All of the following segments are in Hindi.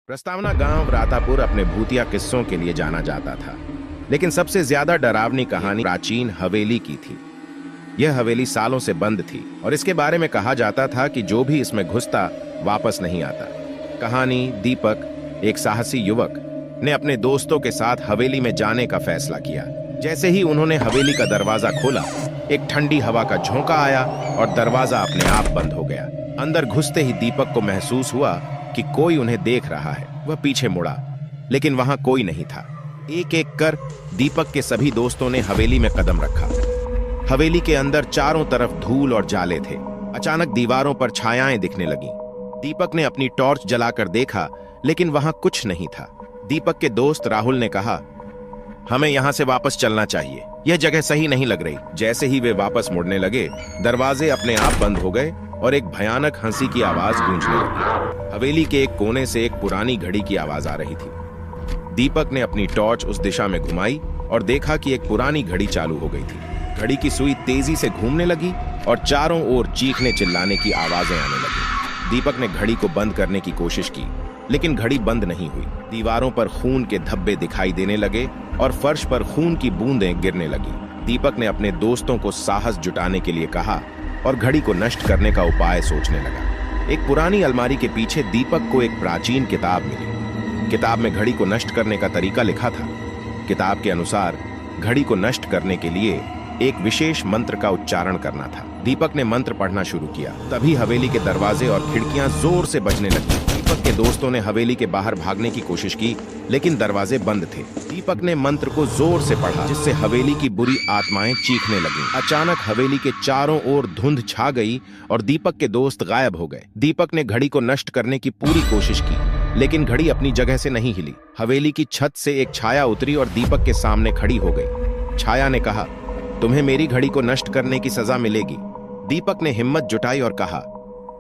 प्रस्तावना गांव रातापुर अपने भूतिया किस्सों के लिए जाना जाता था, लेकिन सबसे ज्यादा डरावनी कहानी प्राचीन हवेली की थी। यह हवेली सालों से बंद थी और इसके बारे में कहा जाता था कि जो भी इसमें घुसता वापस नहीं आता। कहानी दीपक, एक साहसी युवक, ने अपने दोस्तों के साथ हवेली में जाने का फैसला किया। जैसे ही उन्होंने हवेली का दरवाजा खोला, एक ठंडी हवा का झोंका आया और दरवाजा अपने आप बंद हो गया। अंदर घुसते ही दीपक को महसूस हुआ कि कोई उन्हें देख रहा है। वह पीछे मुड़ा, लेकिन वहां कोई नहीं था। एक एक कर दीपक के सभी दोस्तों ने हवेली में कदम रखा। हवेली के अंदर चारों तरफ धूल और जाले थे। अचानक दीवारों पर छायाएं दिखने लगीं। दीपक ने अपनी टॉर्च जलाकर देखा, लेकिन वहां कुछ नहीं था। दीपक के दोस्त राहुल ने कहा, हमें यहां से वापस चलना चाहिए, यह जगह सही नहीं लग रही। जैसे ही वे वापस मुड़ने लगे, दरवाजे अपने आप बंद हो गए और एक भयानक हंसी की आवाज गूंजने लगी। हवेली के एक कोने से एक पुरानी घड़ी की आवाज आ रही थी। दीपक ने अपनी टॉर्च उस दिशा में घुमाई और देखा कि एक पुरानी घड़ी चालू हो गई थी। घड़ी की सुई तेजी से घूमने लगी और चारों ओर चीखने चिल्लाने की आवाजें आने लगी। दीपक ने घड़ी को बंद करने की कोशिश की, लेकिन घड़ी बंद नहीं हुई। दीवारों पर खून के धब्बे दिखाई देने लगे और फर्श पर खून की बूंदें गिरने लगी। दीपक ने अपने दोस्तों को साहस जुटाने के लिए कहा और घड़ी को नष्ट करने का उपाय सोचने लगा। एक पुरानी अलमारी के पीछे दीपक को एक प्राचीन किताब मिली। किताब में घड़ी को नष्ट करने का तरीका लिखा था। किताब के अनुसार घड़ी को नष्ट करने के लिए एक विशेष मंत्र का उच्चारण करना था। दीपक ने मंत्र पढ़ना शुरू किया। तभी हवेली के दरवाजे और खिड़कियां जोर से बजने लगी। दीपक के दोस्तों ने हवेली के बाहर भागने की कोशिश की, लेकिन दरवाजे बंद थे। दीपक ने मंत्र को जोर से पढ़ा, जिससे हवेली की बुरी आत्माएं चीखने लगीं। अचानक हवेली के चारों ओर धुंध छा गई और दीपक के दोस्त गायब हो गए। दीपक ने घड़ी को नष्ट करने की पूरी कोशिश की, लेकिन घड़ी अपनी जगह से नहीं हिली। हवेली की छत से एक छाया उतरी और दीपक के सामने खड़ी हो गई। छाया ने कहा, तुम्हें मेरी घड़ी को नष्ट करने की सजा मिलेगी। दीपक ने हिम्मत जुटाई और कहा,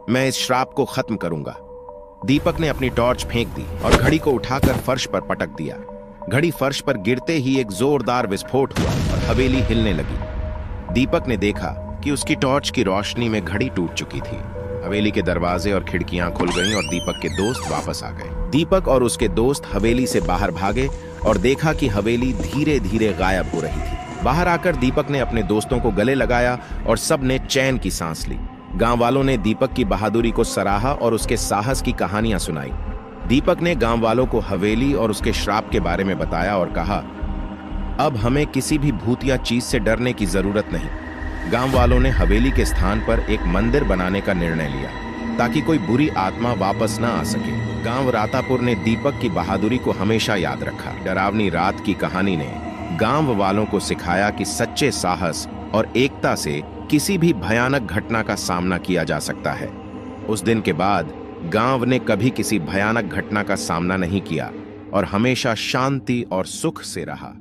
मैं इस श्राप को खत्म करूंगा। दीपक ने अपनी टॉर्च फेंक दी और घड़ी को उठाकर फर्श पर पटक दिया। घड़ी फर्श पर गिरते ही एक जोरदार विस्फोट हुआ और हवेली हिलने लगी। दीपक ने देखा कि उसकी टॉर्च की रोशनी में घड़ी टूट चुकी थी। हवेली के दरवाजे और खिड़कियां खुल गईं और दीपक के दोस्त वापस आ गए। दीपक और उसके दोस्त हवेली से बाहर भागे और देखा कि हवेली धीरे धीरे गायब हो रही थी। बाहर आकर दीपक ने अपने दोस्तों को गले लगाया और सब ने चैन की सांस ली। गांव वालों ने दीपक की बहादुरी को सराहा और उसके साहस की कहानियां सुनाई। दीपक ने गांव वालों को हवेली और उसके श्राप के बारे में बताया और कहा, अब हमें किसी भी भूतिया चीज से डरने की जरूरत नहीं। गांव वालों ने हवेली के स्थान पर एक मंदिर बनाने का निर्णय लिया, ताकि कोई बुरी आत्मा वापस न आ सके। गांव रातापुर ने दीपक की बहादुरी को हमेशा याद रखा। डरावनी रात की कहानी ने गांव वालों को सिखाया कि सच्चे साहस और एकता से किसी भी भयानक घटना का सामना किया जा सकता है। उस दिन के बाद गांव ने कभी किसी भयानक घटना का सामना नहीं किया और हमेशा शांति और सुख से रहा।